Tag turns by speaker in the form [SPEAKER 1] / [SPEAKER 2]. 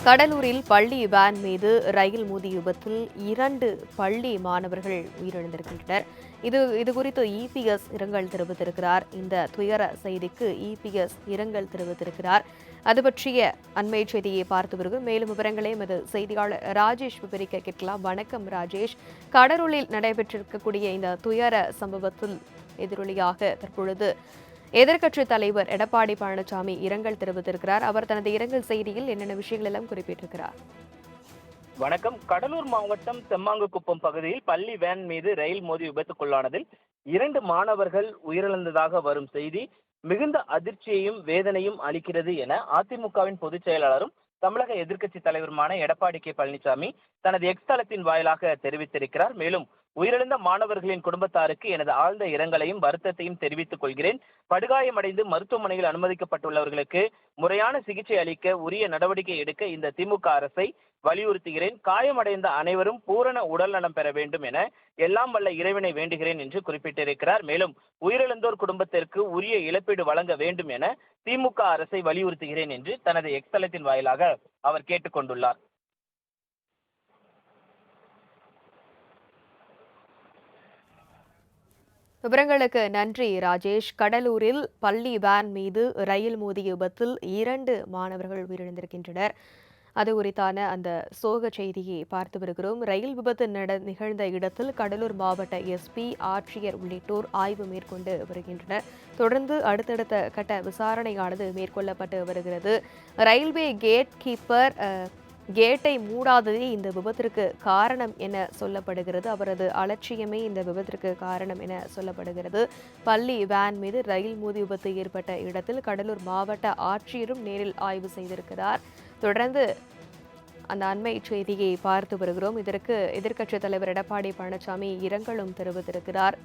[SPEAKER 1] கடலூரில் பள்ளி வேன் மீது ரயில் மோதி விபத்தில் 2 பள்ளி மாணவர்கள் உயிரிழந்திருக்கின்றனர். இதுகுறித்து இபிஎஸ் இரங்கல் தெரிவித்திருக்கிறார். இந்த துயர செய்திக்கு இபிஎஸ் இரங்கல் தெரிவித்திருக்கிறார். அது பற்றிய அண்மை செய்தியை பார்த்து வருகிறோம். மேலும் விவரங்களை எமது செய்தியாளர் ராஜேஷ் விவரிக்க கேட்கலாம். வணக்கம் ராஜேஷ். கடலூரில் நடைபெற்றிருக்கக்கூடிய இந்த துயர சம்பவத்தில் எதிரொலியாக தற்பொழுது எதிர்க்கட்சித் தலைவர் எடப்பாடி பழனிசாமி இரங்கல் தெரிவித்திருக்கிறார். அவர் தனது இரங்கல் செய்தியில் என்னென்ன விஷயங்கள் எல்லாம் குறிப்பிட்டிருக்கிறார்?
[SPEAKER 2] வணக்கம். கடலூர் மாவட்டம் செம்மாங்குக்குப்பம் பகுதியில் பள்ளி வேன் மீது ரயில் மோதி விபத்துக்குள்ளானதில் 2 மாணவர்கள் உயிரிழந்ததாக வரும் செய்தி மிகுந்த அதிர்ச்சியையும் வேதனையும் அளிக்கிறது என அதிமுகவின் பொதுச் செயலாளரும் தமிழக எதிர்க்கட்சி தலைவருமான எடப்பாடி கே பழனிசாமி தனது எக்ஸ் தளத்தின் வாயிலாக தெரிவித்திருக்கிறார். மேலும் உயிரிழந்த மாணவர்களின் குடும்பத்தாருக்கு எனது ஆழ்ந்த இரங்கலையும் வருத்தத்தையும் தெரிவித்துக் கொள்கிறேன். படுகாயமடைந்து மருத்துவமனையில் அனுமதிக்கப்பட்டுள்ளவர்களுக்கு முறையான சிகிச்சை அளிக்க உரிய நடவடிக்கை எடுக்க இந்த திமுக அரசை வலியுறுத்துகிறேன். காயமடைந்த அனைவரும் பூரண உடல் நலம் பெற வேண்டும் என எல்லாம் வல்ல இறைவனை வேண்டுகிறேன் என்று குறிப்பிட்டிருக்கிறார். மேலும் உயிரிழந்தோர் குடும்பத்திற்கு உரிய இழப்பீடு வழங்க வேண்டும் என திமுக அரசை வலியுறுத்துகிறேன் என்று தனது எக்ஸ் தளத்தின் வாயிலாக அவர் கேட்டுக்கொண்டுள்ளார்.
[SPEAKER 1] விவரங்களுக்கு நன்றி ராஜேஷ். கடலூரில் பள்ளி வேன் மீது ரயில் மோதிய விபத்தில் 2 மாணவர்கள் உயிரிழந்திருக்கின்றனர். அது குறித்தான அந்த சோக செய்தியை பார்த்து வருகிறோம். ரயில் விபத்து நிகழ்ந்த இடத்தில் கடலூர் மாவட்ட எஸ்பி, ஆட்சியர் உள்ளிட்டோர் ஆய்வு மேற்கொண்டு வருகின்றனர். தொடர்ந்து அடுத்தடுத்த கட்ட விசாரணையானது மேற்கொள்ளப்பட்டு வருகிறது. ரயில்வே கேட் கீப்பர் கேட்டை மூடாததே இந்த விபத்திற்கு காரணம் என சொல்லப்படுகிறது. அவரது அலட்சியமே இந்த விபத்திற்கு காரணம் என சொல்லப்படுகிறது. பள்ளி வேன் மீது ரயில் மோதி விபத்து ஏற்பட்ட இடத்தில் கடலூர் மாவட்ட ஆட்சியரும் நேரில் ஆய்வு செய்திருக்கிறார். தொடர்ந்து அந்த அண்மை செய்தியை பார்த்து வருகிறோம். இதற்கு எதிர்க்கட்சித் தலைவர் எடப்பாடி பழனிசாமி இரங்கலும் தெரிவித்திருக்கிறார்.